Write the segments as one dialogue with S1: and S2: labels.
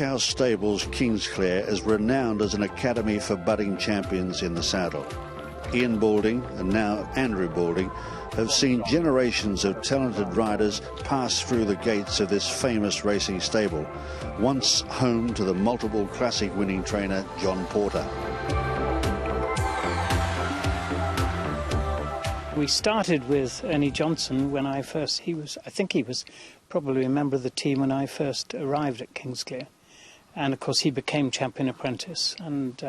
S1: Parkhouse Stables Kingsclere is renowned as an academy for budding champions in the saddle. Ian Balding and now Andrew Balding have seen generations of talented riders pass through the gates of this famous racing stable, once home to the multiple classic winning trainer John Porter.
S2: We started with Ernie Johnson when I think he was probably a member of the team when I first arrived at Kingsclere. And of course he became champion apprentice, and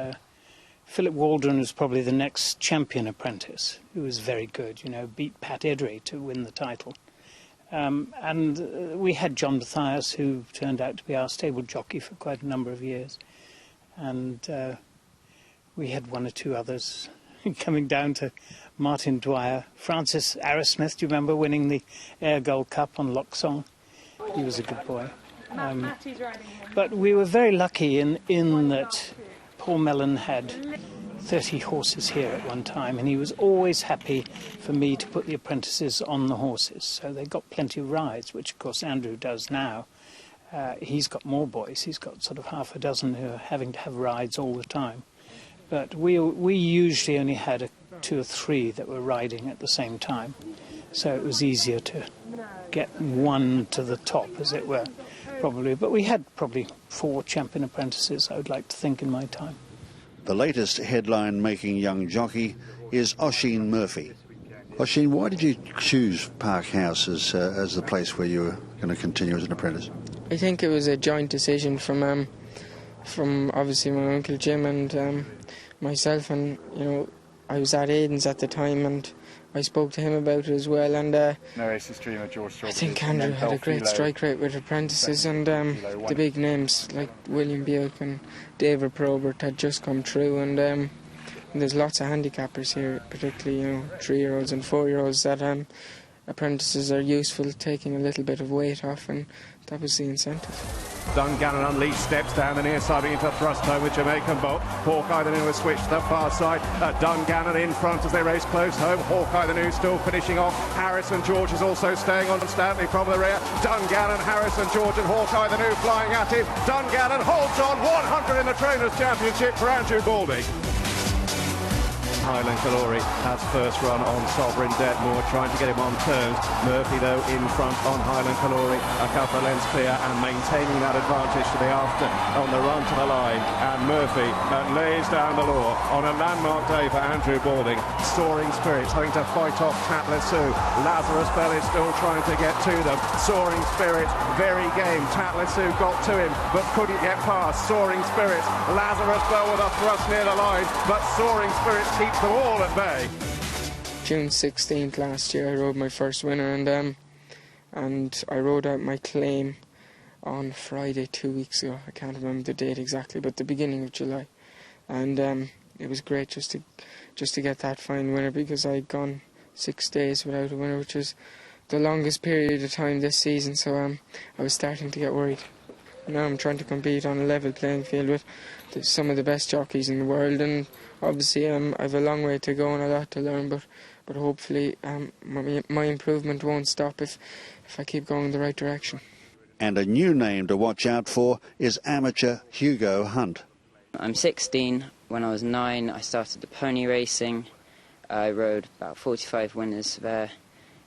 S2: Philip Waldron was probably the next champion apprentice, who was very good, you know, beat Pat Edry to win the title. And we had John Mathias, who turned out to be our stable jockey for quite a number of years. And we had one or two others coming down to Martin Dwyer. Francis Arrowsmith, do you remember winning the Air Gold Cup on Locksong? He was a good boy. But we were very lucky in that Paul Mellon had 30 horses here at one time, and he was always happy for me to put the apprentices on the horses. So they got plenty of rides, which of course Andrew does now. He's got more boys. He's got sort of half a dozen who are having to have rides all the time. But we usually only had 2 or 3 that were riding at the same time. So it was easier to get one to the top, as it were, probably. But we had probably 4 champion apprentices, I would like to think, in my time.
S1: The latest headline-making young jockey is Oisin Murphy. Oisin, why did you choose Parkhouse as the place where you were going to continue as an apprentice?
S3: I think it was a joint decision from obviously my uncle Jim and myself, and you know, I was at Aiden's at the time and I spoke to him about it as well, and I think Andrew had a great strike rate with apprentices, and the big names like William Buick and David Probert had just come through, and there's lots of handicappers here, particularly, you know, 3-year-olds and 4-year-olds that apprentices are useful, taking a little bit of weight off, and that was the incentive.
S4: Dungannon unleashed, steps down the near side into thrust home with Jamaican Bolt. Hawkeye the New has switched to the far side. Dungannon in front as they race close home. Hawkeye the New still finishing off. Harrison George is also staying on Stanley from the rear. Dungannon, Harrison George and Hawkeye the New flying at him. Dungannon holds on, 100 in the Trainers' Championship for Andrew Baldings. Highland Calori has first run on Sovereign Deadmore, trying to get him on terms. Murphy, though, in front on Highland Calori, a couple of lengths clear and maintaining that advantage to the after on the run to the line. And Murphy lays down the law on a landmark day for Andrew Balding. Soaring Spirits having to fight off Tatlasoo. Lazarus Bell is still trying to get to them. Soaring Spirits, very game. Tatlasoo got to him but couldn't get past. Soaring Spirits, Lazarus Bell with a thrust near the line, but Soaring Spirits keeps them all at bay.
S3: June 16th last year I rode my first winner, and I rode out my claim on Friday 2 weeks ago. I can't remember the date exactly, but the beginning of July, and it was great just to get that fine winner, because I'd gone 6 days without a winner, which was the longest period of time this season, so I was starting to get worried. Now I'm trying to compete on a level playing field with some of the best jockeys in the world, and obviously I've a long way to go and a lot to learn, but hopefully my improvement won't stop if I keep going in the right direction.
S1: And a new name to watch out for is amateur Hugo Hunt.
S5: I'm 16. When I was 9 I started the pony racing. I rode about 45 winners there.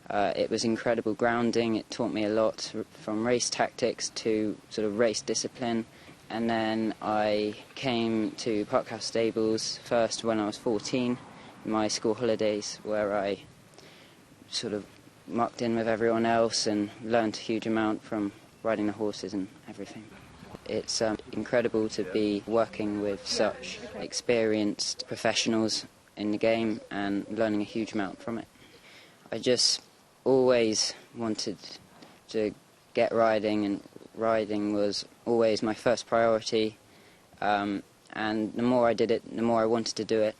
S5: It was incredible grounding. It taught me a lot, from race tactics to sort of race discipline. And then I came to Parkhouse Stables first when I was 14, in my school holidays, where I sort of mucked in with everyone else and learned a huge amount from riding the horses and everything. It's incredible to be working with such experienced professionals in the game and learning a huge amount from it. I just always wanted to get riding, and riding was always my first priority, and the more I did it, the more I wanted to do it,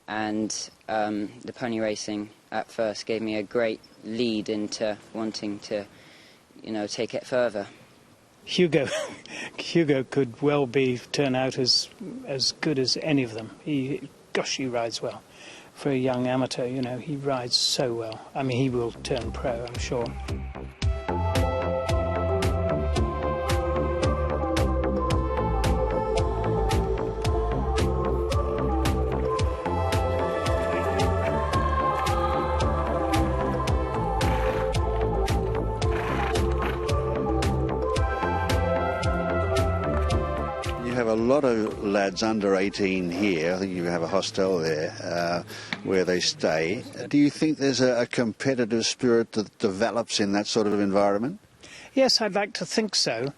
S5: and the pony racing at first gave me a great lead into wanting to, you know, take it further.
S2: Hugo could well turn out as good as any of them. Gosh, he rides well. For a young amateur, you know, he rides so well. I mean, he will turn pro, I'm sure.
S1: You have a lot of lads under 18 here. I think you have a hostel there where they stay. Do you think there's a competitive spirit that develops in that sort of environment?
S2: Yes, I'd like to think so.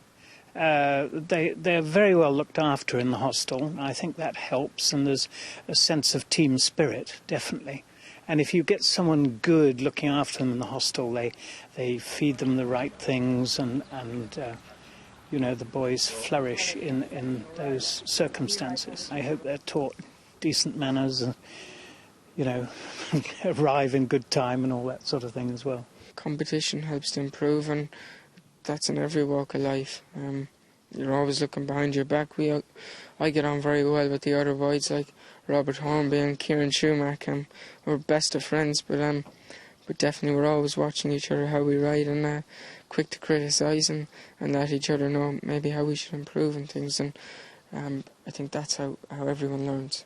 S2: They're very well looked after in the hostel. I think that helps, and there's a sense of team spirit, definitely. And if you get someone good looking after them in the hostel, they feed them the right things, and you know, the boys flourish in those circumstances. I hope they're taught decent manners, and, you know, arrive in good time and all that sort of thing as well.
S3: Competition helps to improve, and that's in every walk of life. You're always looking behind your back. I get on very well with the other boys, like Robert Hornby and Kieran Schumacher. We're best of friends, but definitely we're always watching each other how we ride, and quick to criticise and let each other know maybe how we should improve and things. And I think that's how everyone learns.